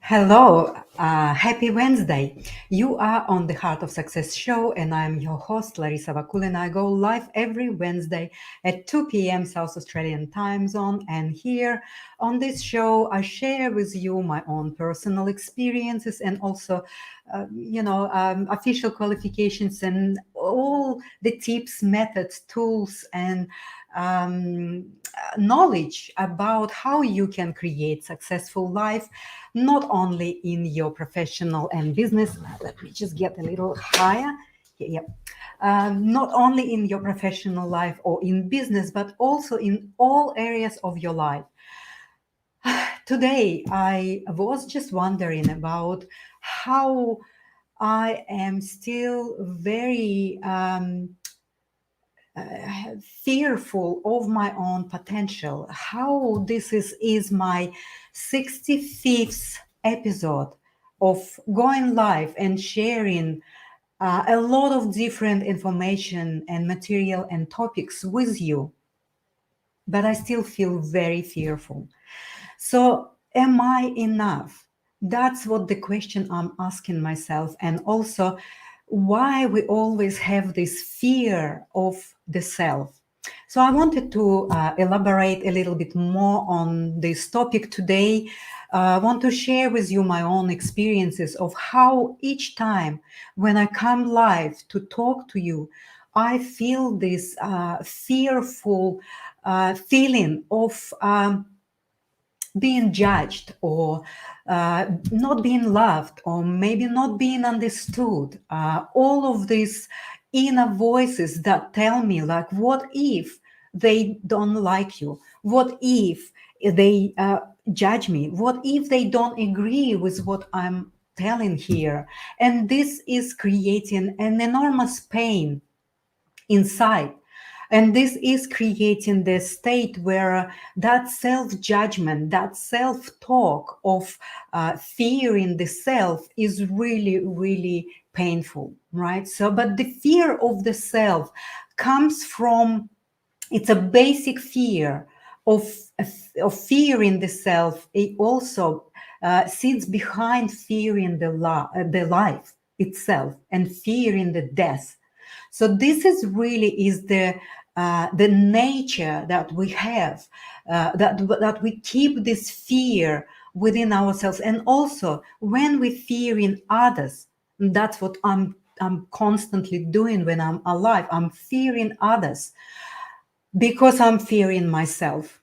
Hello, happy Wednesday. You are on the Heart of Success show, and I'm your host, Larissa Vakulina. I go live every Wednesday at 2 p.m. South Australian time zone. And here on this show, I share with you my own personal experiences and also, official qualifications and all the tips, methods, tools, and knowledge about how you can create successful life not only in your professional and business. Let me just get a little higher. Yeah. Not only in your professional life or in business, but also in all areas of your life. Today, I was just wondering about how I am still very fearful of my own potential. How this is my 65th episode of going live and sharing a lot of different information and material and topics with you, but I still feel very fearful. So, am I enough? That's what the question I'm asking myself. And also, why we always have this fear of the self. So, I wanted to elaborate a little bit more on this topic today. I want to share with you my own experiences of how each time when I come live to talk to you, I feel this fearful feeling of being judged or not being loved or maybe not being understood. All of these inner voices that tell me, like, what if they don't like you? What if they judge me? What if they don't agree with what I'm telling here? And this is creating an enormous pain inside. And this is creating the state where that self judgment, that self talk of fearing the self is really, really painful, right? So, but the fear of the self comes from, it's a basic fear of, of fearing the self. It also sits behind fearing the life itself and fearing the death. So this is really is the nature that we have, that we keep this fear within ourselves, and also when we fear in others. That's what I'm constantly doing when I'm alive. I'm fearing others because I'm fearing myself.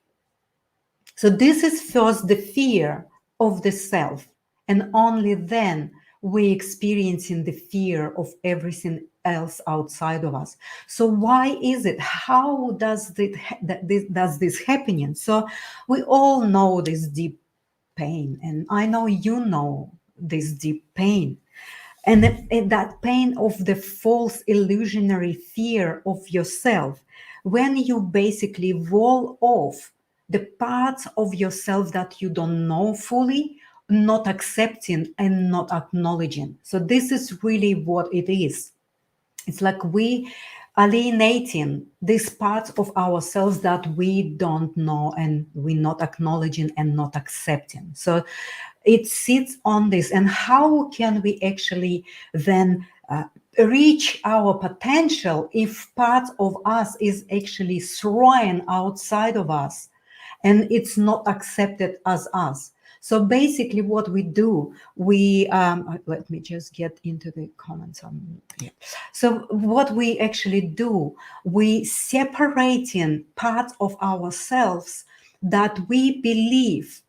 So this is first the fear of the self, and only then we experiencing the fear of everything else outside of us. So why is it? How does this happening? So we all know this deep pain, and I know you know this deep pain. And that pain of the false illusionary fear of yourself, when you basically wall off the parts of yourself that you don't know fully, not accepting and not acknowledging. So this is really what it is. It's like we alienating these parts of ourselves that we don't know and we're not acknowledging and not accepting. So it sits on this. And how can we actually then reach our potential if part of us is actually thrown outside of us and it's not accepted as us? So basically, what we do, we let me just get into the comments. Yeah. So what we actually do, we separating parts of ourselves that we believe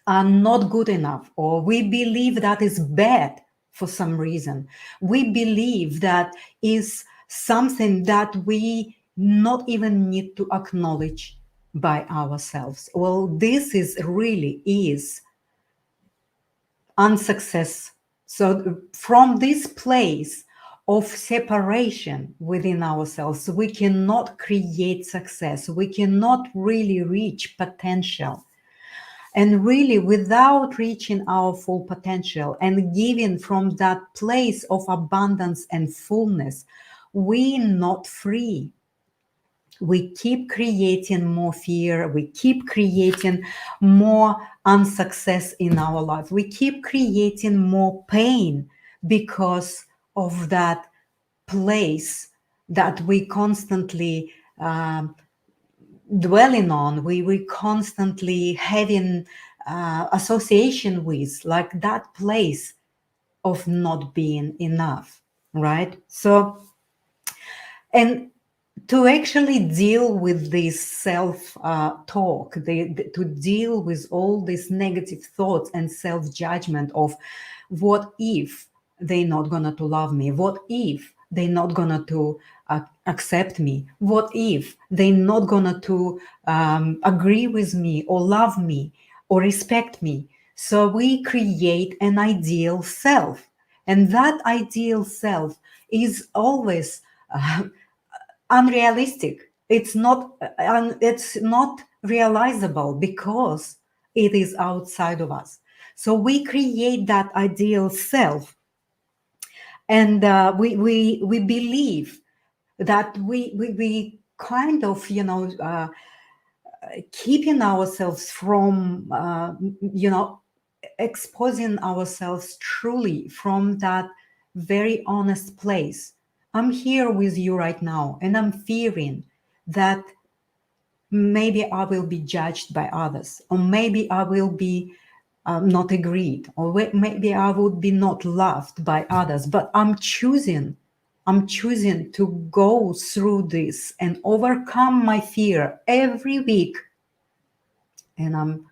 are not good enough, or we believe that is bad for some reason. We believe that is something that we not even need to acknowledge by ourselves. Well, this is really is unsuccess. So from this place of separation within ourselves, we cannot create success. We cannot really reach potential. And really, without reaching our full potential and giving from that place of abundance and fullness, we're not free. we keep creating more fear, we keep creating more unsuccess in our life, we keep creating more pain because of that place that we constantly dwelling on, we constantly having association with, like that place of not being enough, right? So, and to actually deal with this self talk, to deal with all these negative thoughts and self judgment of what if they're not gonna to love me, what if they're not gonna to accept me, what if they're not gonna to agree with me or love me or respect me. So we create an ideal self, and that ideal self is always unrealistic. It's not realizable because it is outside of us. So we create that ideal self, and we believe that we kind of keeping ourselves from exposing ourselves truly from that very honest place. I'm here with you right now, and I'm fearing that maybe I will be judged by others, or maybe I will be not agreed, or maybe I would be not loved by others. But I'm choosing to go through this and overcome my fear every week, and I'm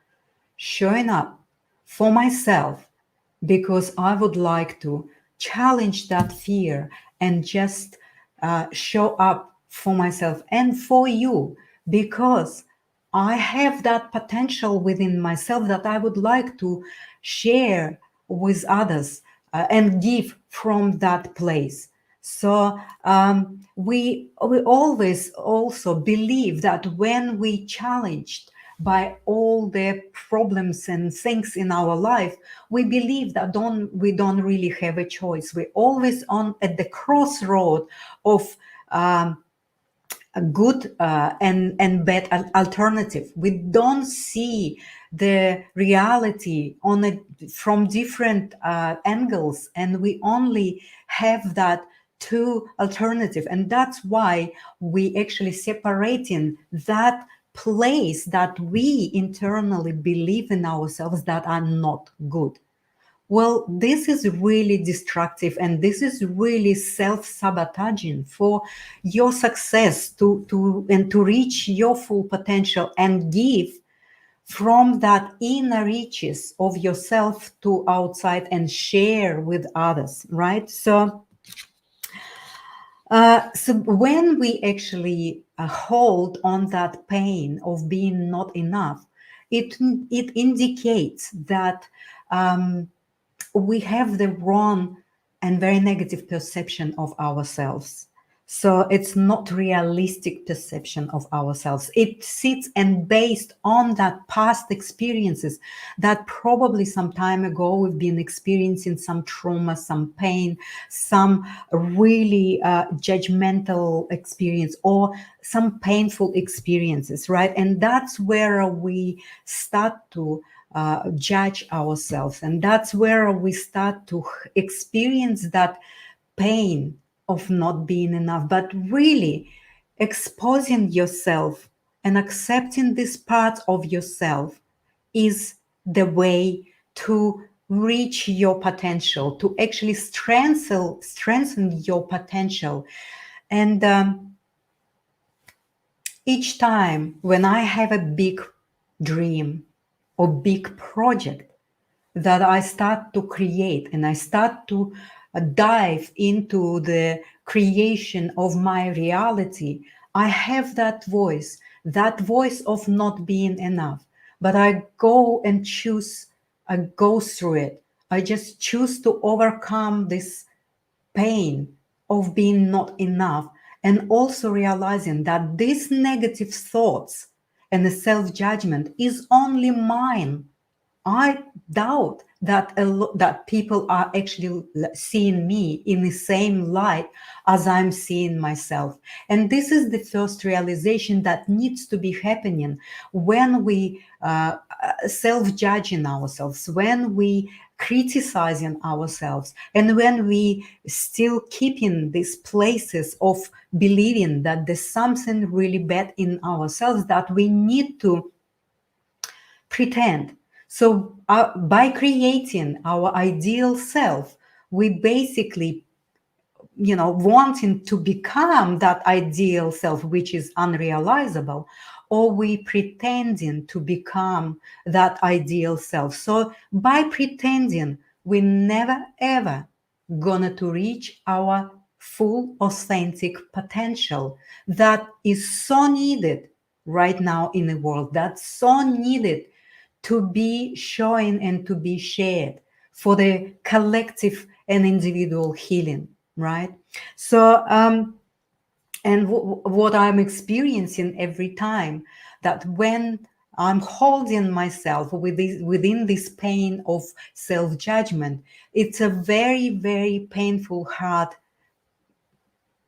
showing up for myself because I would like to challenge that fear and just show up for myself and for you, because I have that potential within myself that I would like to share with others and give from that place. So we always also believe that when we challenged by all the problems and things in our life, we believe that we don't really have a choice. We're always on at the crossroad of a good and bad alternative. We don't see the reality on it from different angles, and we only have that two alternative, and that's why we actually separating that place that we internally believe in ourselves that are not good. Well, this is really destructive, and this is really self-sabotaging for your success to reach your full potential and give from that inner reaches of yourself to outside and share with others, right? So when we actually hold on that pain of being not enough, it indicates that we have the wrong and very negative perception of ourselves. So it's not realistic perception of ourselves. It sits and based on that past experiences that probably some time ago we've been experiencing some trauma, some pain, some really judgmental experience, or some painful experiences, right? And that's where we start to judge ourselves, and that's where we start to experience that pain of not being enough. But really exposing yourself and accepting this part of yourself is the way to reach your potential, to actually strengthen your potential. And each time when I have a big dream or big project that I start to create, and I start to dive into the creation of my reality, I have that voice of not being enough. But I go and choose, I go through it. I just choose to overcome this pain of being not enough, and also realizing that these negative thoughts and the self judgment is only mine. I doubt that that people are actually seeing me in the same light as I'm seeing myself. And this is the first realization that needs to be happening when we self-judging ourselves, when we criticizing ourselves, and when we still keeping these places of believing that there's something really bad in ourselves that we need to pretend. So, by creating our ideal self, we basically, wanting to become that ideal self, which is unrealizable, or we pretending to become that ideal self. So, by pretending, we never ever gonna to reach our full authentic potential that is so needed right now in the world, that's so needed to be shown and to be shared for the collective and individual healing, right? So, and what I'm experiencing every time that when I'm holding myself within this pain of self judgment, it's a very, very painful, hard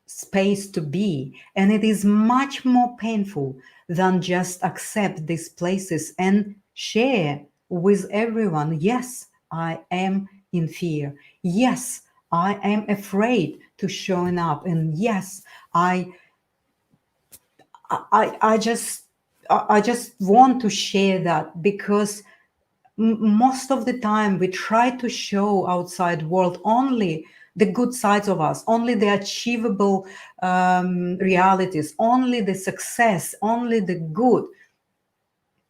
space to be. And it is much more painful than just accept these places and share with everyone. Yes, I am in fear. Yes, I am afraid to showing up. And yes, I just I just want to share that because most of the time we try to show outside world only the good sides of us, only the achievable realities, only the success, only the good.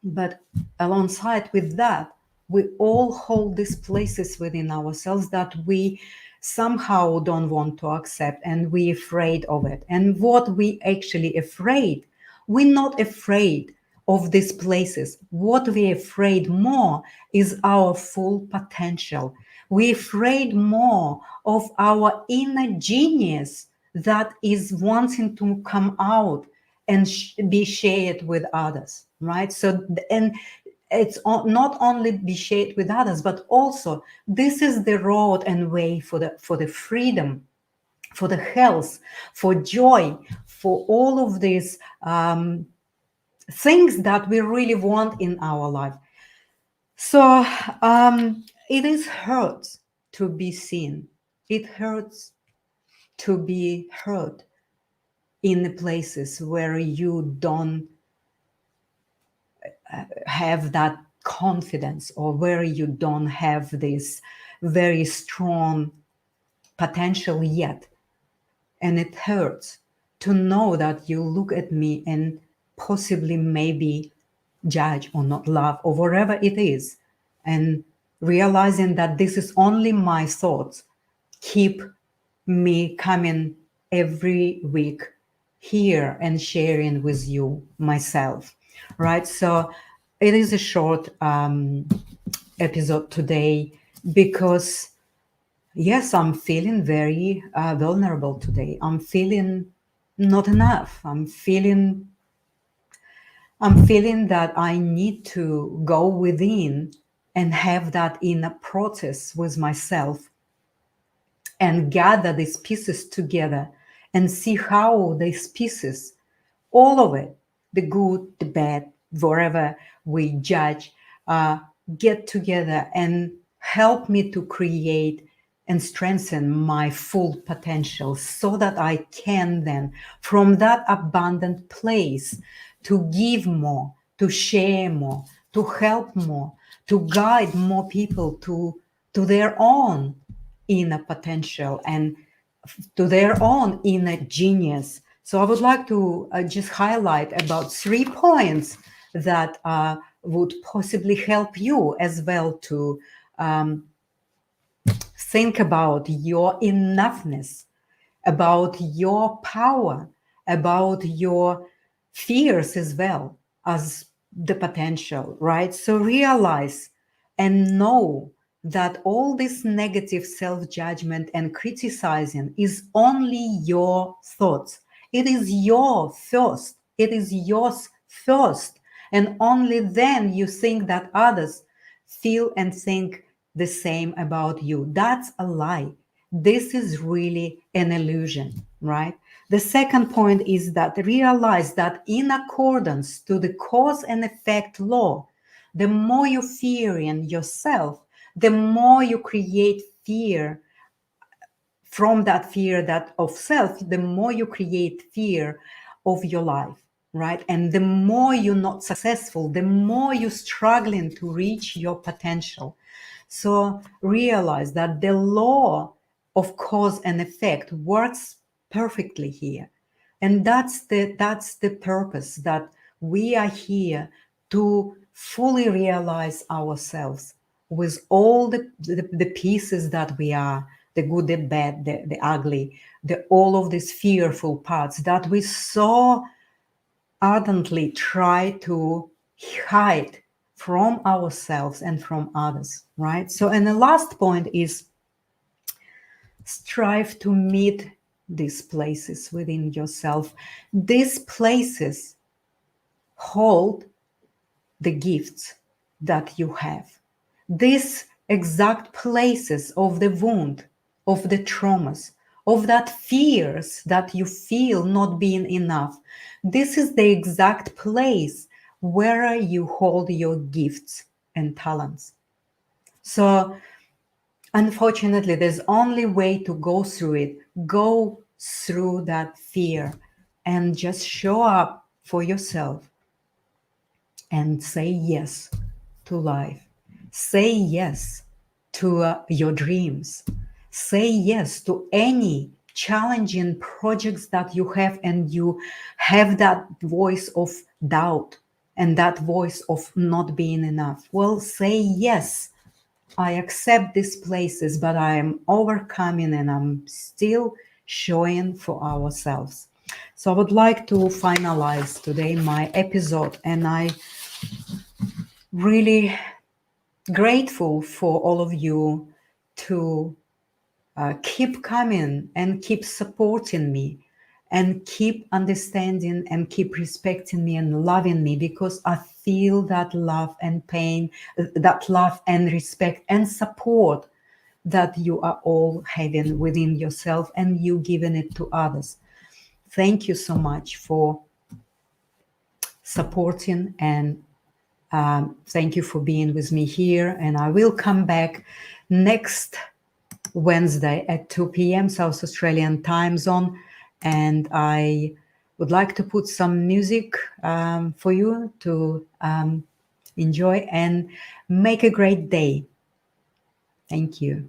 But alongside with that, we all hold these places within ourselves that we somehow don't want to accept, and we're afraid of it. And what we actually afraid, we're not afraid of these places. What we're afraid more is our full potential. We're afraid more of our inner genius that is wanting to come out and be shared with others, right? So, and it's not only be shared with others, but also this is the road and way for the freedom, for the health, for joy, for all of these things that we really want in our life. So, it is hurts to be seen. It hurts to be heard in the places where you don't have that confidence, or where you don't have this very strong potential yet. And it hurts to know that you look at me and possibly maybe judge or not love or whatever it is, and realizing that this is only my thoughts keep me coming every week here and sharing with you myself, right? So it is a short episode today because yes, I'm feeling very vulnerable today. I'm feeling not enough. I'm feeling that I need to go within and have that inner process with myself and gather these pieces together and see how these pieces, all of it, the good, the bad, wherever we judge, uh, get together and help me to create and strengthen my full potential so that I can then, from that abundant place, to give more, to share more, to help more, to guide more people to their own inner potential and to their own inner genius. So I would like to just highlight about 3 points that would possibly help you as well to think about your enoughness, about your power, about your fears as well as the potential, right? So realize and know that all this negative self judgment and criticizing is only your thoughts. It is your first, it is yours first. And only then you think that others feel, and think the same about you. That's a lie. This is really an illusion, right? The second point is that realize that in accordance to the cause and effect law, the more you fear in yourself, the more you create fear. From that fear that of self, the more you create fear of your life, right? And the more you're not successful, the more you're struggling to reach your potential. So realize that the law of cause and effect works perfectly here. And that's the purpose, that we are here to fully realize ourselves with all the pieces that we are, the good, the bad, the ugly, all of these fearful parts that we so ardently try to hide from ourselves and from others, right? So, and the last point is strive to meet these places within yourself. These places hold the gifts that you have. These exact places of the wound, of the traumas, of that fears that you feel not being enough. This is the exact place where you hold your gifts and talents. So unfortunately, there's only way to go through it. Go through that fear and just show up for yourself and say yes to life. Say yes to your dreams. Say yes to any challenging projects that you have, and you have that voice of doubt and that voice of not being enough. Well, say yes. I accept these places, but I am overcoming and I'm still showing for ourselves. So I would like to finalize today my episode, and I really grateful for all of you to keep coming and keep supporting me and keep understanding and keep respecting me and loving me, because I feel that love and pain, that love and respect and support that you are all having within yourself, and you giving it to others. Thank you so much for supporting, and thank you for being with me here. And I will come back next Wednesday at 2 p.m. South Australian time zone. And I would like to put some music for you to enjoy and make a great day. Thank you.